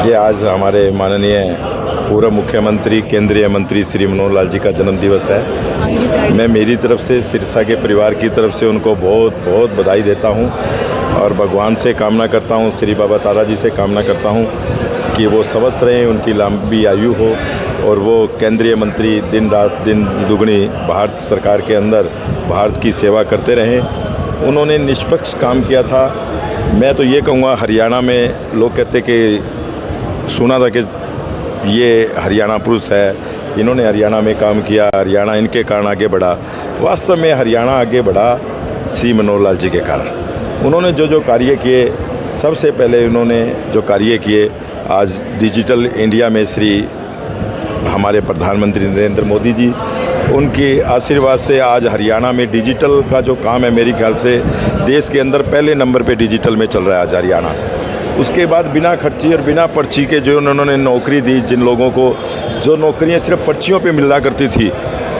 देखिए, आज हमारे माननीय पूर्व मुख्यमंत्री केंद्रीय मंत्री श्री मनोहर लाल जी का जन्मदिवस है। मैं मेरी तरफ से सिरसा के परिवार की तरफ से उनको बहुत बहुत बधाई देता हूं और भगवान से कामना करता हूं, श्री बाबा तारा जी से कामना करता हूं कि वो स्वस्थ रहें, उनकी लंबी आयु हो और वो केंद्रीय मंत्री दिन रात दिन दुगनी भारत सरकार के अंदर भारत की सेवा करते रहें। उन्होंने निष्पक्ष काम किया था। मैं तो ये कहूँगा, हरियाणा में लोग कहते कि सुना था कि ये हरियाणा पुरुष है, इन्होंने हरियाणा में काम किया, हरियाणा इनके कारण आगे बढ़ा। वास्तव में हरियाणा आगे बढ़ा श्री मनोहर लाल जी के कारण। उन्होंने जो जो कार्य किए, सबसे पहले उन्होंने जो कार्य किए, आज डिजिटल इंडिया में श्री हमारे प्रधानमंत्री नरेंद्र मोदी जी, उनके आशीर्वाद से आज हरियाणा में डिजिटल का जो काम है, मेरे ख्याल से देश के अंदर पहले नंबर पे डिजिटल में चल रहा है आज हरियाणा। उसके बाद बिना खर्ची और बिना पर्ची के जो उन्होंने नौकरी दी, जिन लोगों को जो नौकरियां सिर्फ पर्चियों पे मिला करती थी,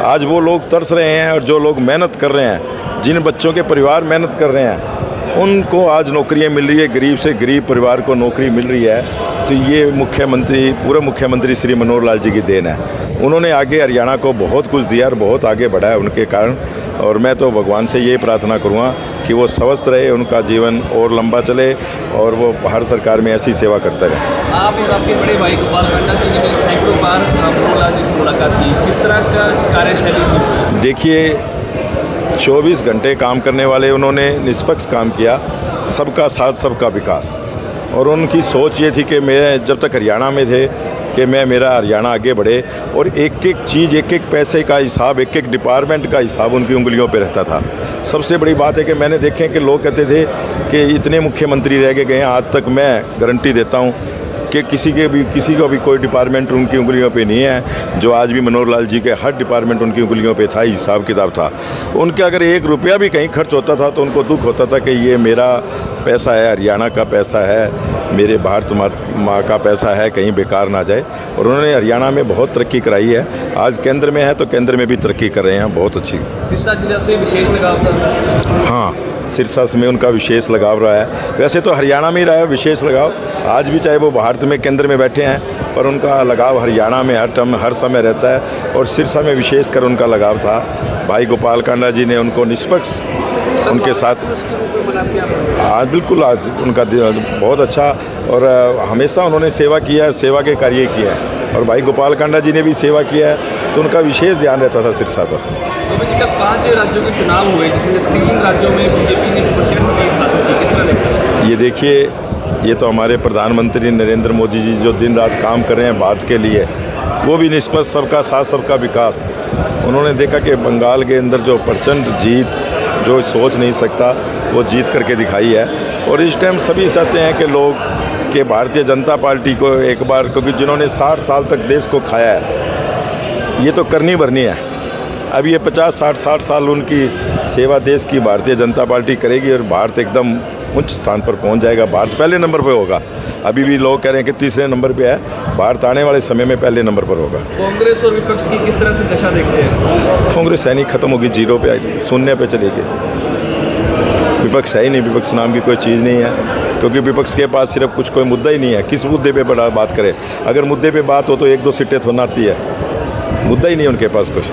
आज वो लोग तरस रहे हैं। और जो लोग मेहनत कर रहे हैं, जिन बच्चों के परिवार मेहनत कर रहे हैं, उनको आज नौकरियां मिल रही है, गरीब से गरीब परिवार को नौकरी मिल रही है। तो ये मुख्यमंत्री, पूर्व मुख्यमंत्री श्री मनोहर लाल जी की देन है। उन्होंने आगे हरियाणा को बहुत कुछ दिया और बहुत आगे बढ़ा है उनके कारण। और मैं तो भगवान से ये प्रार्थना करूँगा कि वो स्वस्थ रहे, उनका जीवन और लंबा चले और वो भारत सरकार में ऐसी सेवा करते रहे। आप और आपके बड़े भाई गोपाल कांडा जी ने भी सैकड़ों बार मनोहर लाल जी से मुलाकात की, किस तरह का कार्यशैली थी? देखिए, 24 घंटे काम करने वाले उन्होंने निष्पक्ष काम किया, सबका साथ सबका विकास। और उनकी सोच ये थी कि मैं जब तक हरियाणा में थे कि मेरा हरियाणा आगे बढ़े, और एक एक चीज़, एक एक पैसे का हिसाब, एक एक डिपार्टमेंट का हिसाब उनकी उंगलियों पे रहता था। सबसे बड़ी बात है कि मैंने देखे कि लोग कहते थे कि इतने मुख्यमंत्री रह के गए हैं, आज तक मैं गारंटी देता हूँ कि किसी को भी कोई डिपार्टमेंट उनकी उंगलियों पे नहीं है। जो आज भी मनोहर लाल जी के हर डिपार्टमेंट उनकी उंगलियों पे था, हिसाब किताब था। उनके अगर 1 रुपया भी कहीं खर्च होता था तो उनको दुख होता था कि ये मेरा पैसा है, हरियाणा का पैसा है, मेरे भारत माँ का पैसा है, कहीं बेकार ना जाए। और उन्होंने हरियाणा में बहुत तरक्की कराई है। आज केंद्र में है तो केंद्र में भी तरक्की कर रहे हैं, बहुत अच्छी। सिरसा जिला से विशेष लगाव था? हाँ, सिरसा में उनका विशेष लगाव रहा है। वैसे तो हरियाणा में ही रहा है विशेष लगाव, आज भी, चाहे वो भारत में केंद्र में बैठे हैं, पर उनका लगाव हरियाणा में हर समय रहता है। और सिरसा में विशेष कर उनका लगाव था। भाई गोपाल कांडा जी ने उनको निष्पक्ष उनके साथ, आज बिल्कुल, आज उनका बहुत अच्छा, और हमेशा उन्होंने सेवा किया है, सेवा के कार्य किए हैं। और भाई गोपाल कांडा जी ने भी सेवा किया है, तो उनका विशेष ध्यान रहता था सिरसा पर। 5 राज्यों के चुनाव हुए, जिसमें 3 राज्यों में बीजेपी ने प्रचंड जीत हासिल की, किस तरह देखते हैं? ये देखिए, ये तो हमारे प्रधानमंत्री नरेंद्र मोदी जी जो दिन रात काम कर रहे हैं भारत के लिए, वो भी निष्पक्ष, सबका साथ सबका विकास। उन्होंने देखा कि बंगाल के अंदर जो प्रचंड जीत, जो सोच नहीं सकता, वो जीत करके दिखाई है। और इस टाइम सभी चाहते हैं कि लोग कि भारतीय जनता पार्टी को एक बार, क्योंकि जिन्होंने 60 साल तक देश को खाया है, ये तो करनी भरनी है। अब ये 50-60 साल उनकी सेवा देश की भारतीय जनता पार्टी करेगी और भारत एकदम उच्च स्थान पर पहुंच जाएगा। भारत पहले नंबर पर होगा। अभी भी लोग कह रहे हैं कि तीसरे नंबर पे है, भारत आने वाले समय में पहले नंबर पर होगा। कांग्रेस और विपक्ष की किस तरह से दशा देखते हैं? कांग्रेस है नहीं, खत्म होगी, 0 पे आएगी, शून्य पे चलेगी। विपक्ष है ही नहीं, विपक्ष नाम की कोई चीज़ नहीं है, क्योंकि विपक्ष के पास सिर्फ कुछ कोई मुद्दा ही नहीं है। किस मुद्दे पे बड़ा बात करे? अगर मुद्दे पे बात हो तो 1-2 सीटें थोड़ा आती है, मुद्दा ही नहीं उनके पास कुछ।